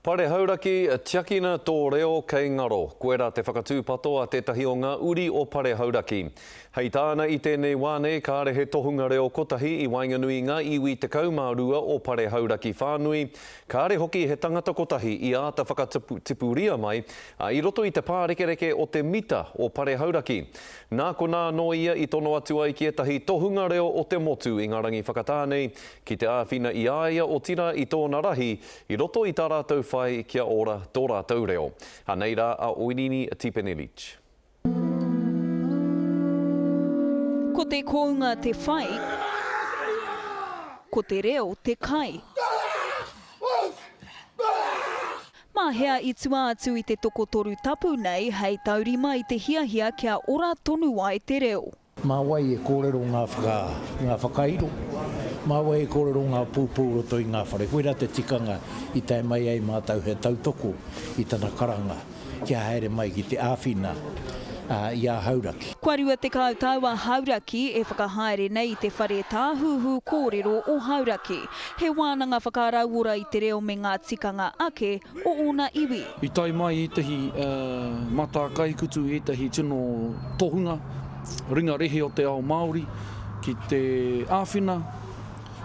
Pare hauraki tiakina tō reo kei ngaro. Koera te whakatūpato a tētahi o ngā uri o pare hauraki. Hei tāna i tēnei wāne, kāre he tohunga reo kotahi i Wainganui ngā iwi te kaumārua o pare hauraki whānui. Kāre hoki he tangata kotahi i āta whakatipuria mai, i roto i te pārekereke o te mita o pare hauraki. Nā ko nā no ia i tono atu ai ki etahi tohunga reo o te motu i ngā rangi whakatānei, ki te āwhina i aia o tira i tōna rahi, i roto i tā rātou whai kia ora tō rātou reo. Hanei rā a Oinini Tipene Leach. Ko te kounga te whai, ko te reo te kai. Mā hea i tua atu i te toko toru tapu nei, hei taurima i te hiahia kia ora tonu ai te reo. Mā wai e kōrero ngā whakairo. Mā wai e kōrero ngā pūpūro toi ngā whare. Koera te tikanga i tai mai ai mātau he tautoko i tana karanga. Kia haere mai ki te āwhina i a hauraki. Kua rua te kautaua hauraki e whakahaere nei te whare tāhuhu kōrero o hauraki. He wānanga whakarauora i te reo me ngā tikanga ake o ona iwi. I tai mai i tehi mata kaikutu i tehi tino tohunga, ringa rehe o te ao Māori, ki te āwhina,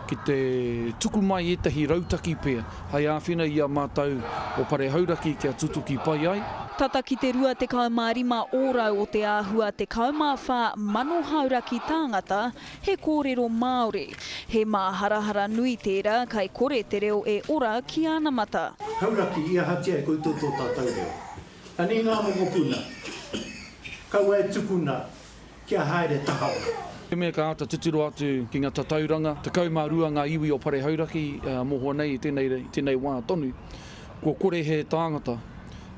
ki te tuku mai i tehi rautaki pēr. Hei āwhina i a mātau o pare hauraki kia tutuki pai ai. Tata ki te rua te kaumārima ōrau o te āhua te kaumāwha mano hauraki tāngata he kōrero Māori. He māharahara nui tērā kai kore te reo e ora ki ana mata. Hauraki ia hatia e koe tō tātou reo. Ani ngā mongo puna, kaua e tukuna kia haere tahau. He mea ka ata titiro atu ki ngā tatauranga, te kaumārua ngā iwi o pare hauraki, mohoa nei tēnei wā tonu. Kua kore he tāngata,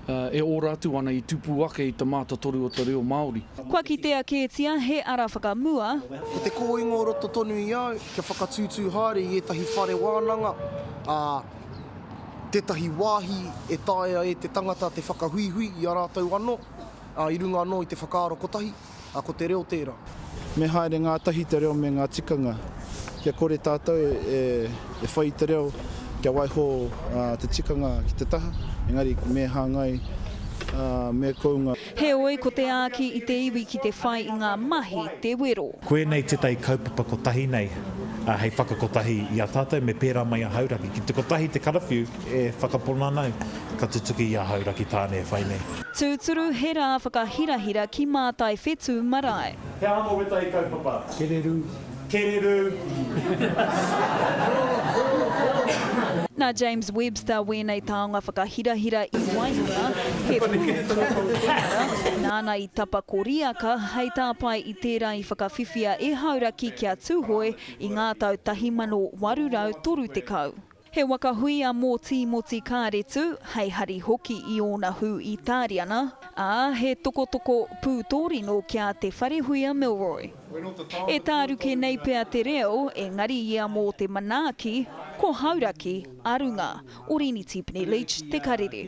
e ora atu ana i tupu ake i te mātatoru o te reo Māori. Kua ki te aketia he ara whakamua. Ko te kōingo roto tonu i au, kia whakatūtū haere i etahi whare wānanga, tētahi wāhi e tāia e te tangata te whakahuihui i a rātou anō, i runga anō i te whakaaro kotahi, ko te reo tērā. Me haere ngā tahi te reo me ngā tikanga, kia kore tātou e whai te reo, kia waiho te tikanga ki te taha, engari me hāngai, me kounga. He oi ko te āki i te iwi ki te whai i ngā mahi te wero. Koe nei te tai kaupapa kotahi nei, hei whakakotahi i a tātou me pērā mai a hauraki. Ki te kotahi te karawhiu e whakapona nau, ka tutuki i a hauraki tāne e whai nei. Tūturu he rā whakahirahira ki mātai whetū marae. He anō we tai kaupapa. Kereru. Kereru. Nā James Webster wēnei taonga whakahirahira i Waihanga, he pūtara, nāna i tapa koriaka, hei tāpai i tērā i whakawhiwhia e hauraki kia tūhoe i ngā tau 1803 te kau. He wakahui a mōti kāretu, hei hari hoki i ōna hu i tāriana, he toko pūtōrino kia te wharehuia Milroy. E tāruke nei pēr te reo, e ngari ia mō te manaaki, ko hauraki, arunga, Oinini Tipene Leach, te karere.